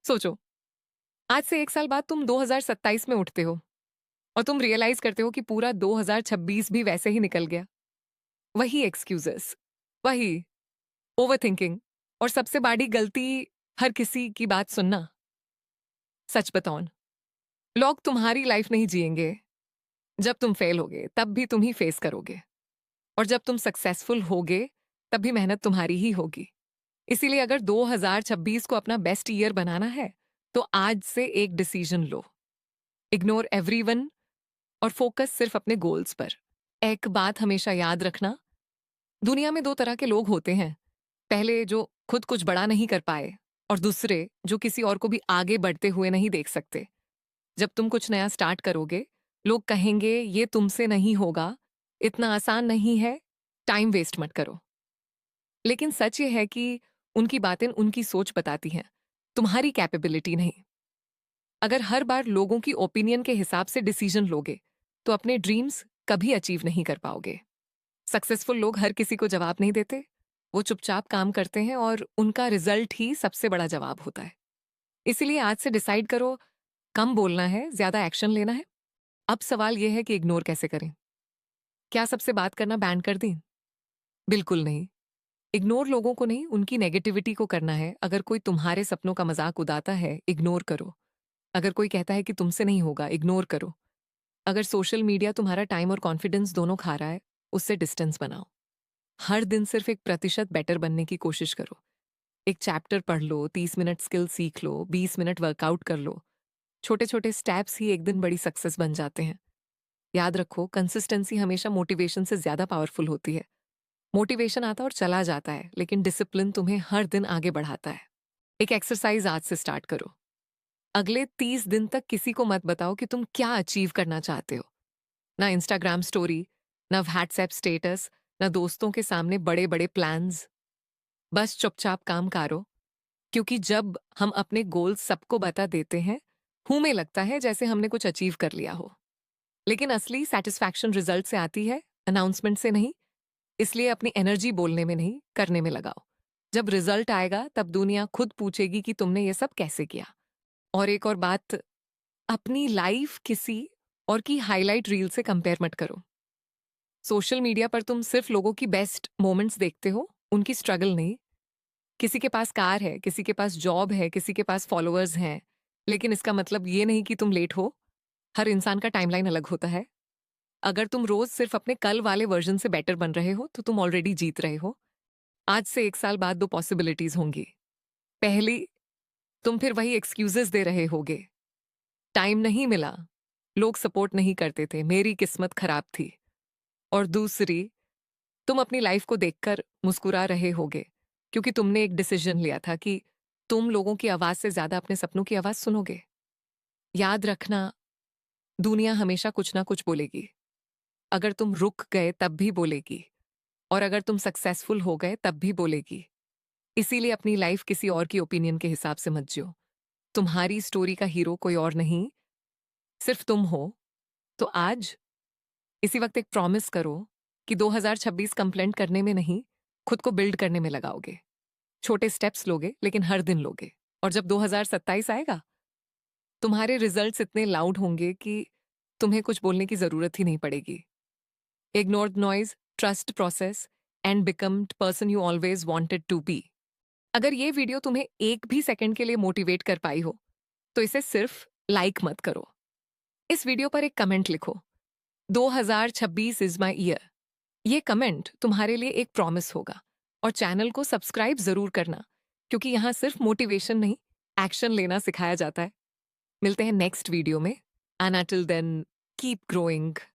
सोचो, आज से 1 साल बाद तुम 2027 में उठते हो और तुम रियलाइज करते हो कि पूरा 2026 भी वैसे ही निकल गया। वही एक्सक्यूजेस, वही ओवरथिंकिंग और सबसे बड़ी गलती, हर किसी की बात सुनना। सच बताओ, लोग तुम्हारी लाइफ नहीं जिएंगे। जब तुम फेल होगे तब भी तुम ही फेस करोगे, और जब तुम सक्सेसफुल होगे तब भी मेहनत तुम्हारी ही होगी। इसीलिए अगर 2026 को अपना बेस्ट ईयर बनाना है तो आज से एक डिसीजन लो। इग्नोर एवरीवन और फोकस सिर्फ अपने गोल्स पर। एक बात हमेशा याद रखना, दुनिया में दो तरह के लोग होते हैं। पहले जो खुद कुछ बड़ा नहीं कर पाए, और दूसरे जो किसी और को भी आगे बढ़ते हुए नहीं देख सकते। जब तुम कुछ नया स्टार्ट करोगे, लोग कहेंगे ये तुमसे नहीं होगा, इतना आसान नहीं है, टाइम वेस्ट मत करो। लेकिन सच ये है कि उनकी बातें उनकी सोच बताती हैं, तुम्हारी कैपेबिलिटी नहीं। अगर हर बार लोगों की ओपिनियन के हिसाब से डिसीजन लोगे तो अपने ड्रीम्स कभी अचीव नहीं कर पाओगे। सक्सेसफुल लोग हर किसी को जवाब नहीं देते, वो चुपचाप काम करते हैं और उनका रिजल्ट ही सबसे बड़ा जवाब होता है। इसीलिए आज से डिसाइड करो, कम बोलना है, ज्यादा एक्शन लेना है। अब सवाल यह है कि इग्नोर कैसे करें। क्या सबसे बात करना बैन कर दें? बिल्कुल नहीं। इग्नोर लोगों को नहीं, उनकी नेगेटिविटी को करना है। अगर कोई तुम्हारे सपनों का मजाक उड़ाता है, इग्नोर करो। अगर कोई कहता है कि तुमसे नहीं होगा, इग्नोर करो। अगर सोशल मीडिया तुम्हारा टाइम और कॉन्फिडेंस दोनों खा रहा है, उससे डिस्टेंस बनाओ। हर दिन सिर्फ 1% बेटर बनने की कोशिश करो। एक चैप्टर पढ़ लो, 30 मिनट स्किल सीख लो, 20 मिनट वर्कआउट कर लो। छोटे छोटे स्टेप्स ही एक दिन बड़ी सक्सेस बन जाते हैं। याद रखो, कंसिस्टेंसी हमेशा मोटिवेशन से ज्यादा पावरफुल होती है। मोटिवेशन आता और चला जाता है, लेकिन डिसिप्लिन तुम्हें हर दिन आगे बढ़ाता है। एक एक्सरसाइज आज से स्टार्ट करो। अगले 30 दिन तक किसी को मत बताओ कि तुम क्या अचीव करना चाहते हो। ना इंस्टाग्राम स्टोरी, ना व्हाट्सएप स्टेटस, ना दोस्तों के सामने बड़े बड़े प्लान्स। बस चुपचाप काम करो। क्योंकि जब हम अपने गोल्स सबको बता देते हैं, हमें लगता है जैसे हमने कुछ अचीव कर लिया हो। लेकिन असली सेटिस्फैक्शन रिजल्ट से आती है, अनाउंसमेंट से नहीं। इसलिए अपनी एनर्जी बोलने में नहीं, करने में लगाओ। जब रिजल्ट आएगा तब दुनिया खुद पूछेगी कि तुमने ये सब कैसे किया। और एक और बात, अपनी लाइफ किसी और की हाईलाइट रील से कंपेयर मत करो। सोशल मीडिया पर तुम सिर्फ लोगों की बेस्ट मोमेंट्स देखते हो, उनकी स्ट्रगल नहीं। किसी के पास कार है, किसी के पास जॉब है, किसी के पास फॉलोअर्स हैं, लेकिन इसका मतलब ये नहीं कि तुम लेट हो। हर इंसान का टाइमलाइन अलग होता है। अगर तुम रोज सिर्फ अपने कल वाले वर्जन से बेटर बन रहे हो तो तुम ऑलरेडी जीत रहे हो। आज से 1 साल बाद 2 पॉसिबिलिटीज होंगी। पहली, तुम फिर वही एक्सक्यूजेस दे रहे होगे, टाइम नहीं मिला, लोग सपोर्ट नहीं करते थे, मेरी किस्मत खराब थी। और दूसरी, तुम अपनी लाइफ को देखकर मुस्कुरा रहे होगे, क्योंकि तुमने एक डिसीजन लिया था कि तुम लोगों की आवाज से ज्यादा अपने सपनों की आवाज सुनोगे। याद रखना, दुनिया हमेशा कुछ ना कुछ बोलेगी। अगर तुम रुक गए तब भी बोलेगी, और अगर तुम सक्सेसफुल हो गए तब भी बोलेगी। इसीलिए अपनी लाइफ किसी और की ओपिनियन के हिसाब से मत जियो। तुम्हारी स्टोरी का हीरो कोई और नहीं, सिर्फ तुम हो। तो आज इसी वक्त एक प्रॉमिस करो कि 2026 कंप्लेंट करने में नहीं, खुद को बिल्ड करने में लगाओगे। छोटे स्टेप्स लोगे, लेकिन हर दिन लोगे। और जब 2027 आएगा, तुम्हारे रिजल्ट्स इतने लाउड होंगे कि तुम्हें कुछ बोलने की जरूरत ही नहीं पड़ेगी। Ignore the noise, trust process and become the person you always wanted to be. अगर ये वीडियो तुम्हें एक भी सेकंड के लिए मोटिवेट कर पाई हो तो इसे सिर्फ लाइक मत करो, इस वीडियो पर एक कमेंट लिखो, 2026 इज माई ईयर। ये कमेंट तुम्हारे लिए एक प्रॉमिस होगा। और चैनल को सब्सक्राइब जरूर करना, क्योंकि यहाँ सिर्फ मोटिवेशन नहीं, एक्शन लेना सिखाया जाता है। मिलते हैं नेक्स्ट वीडियो में। And till then, keep growing.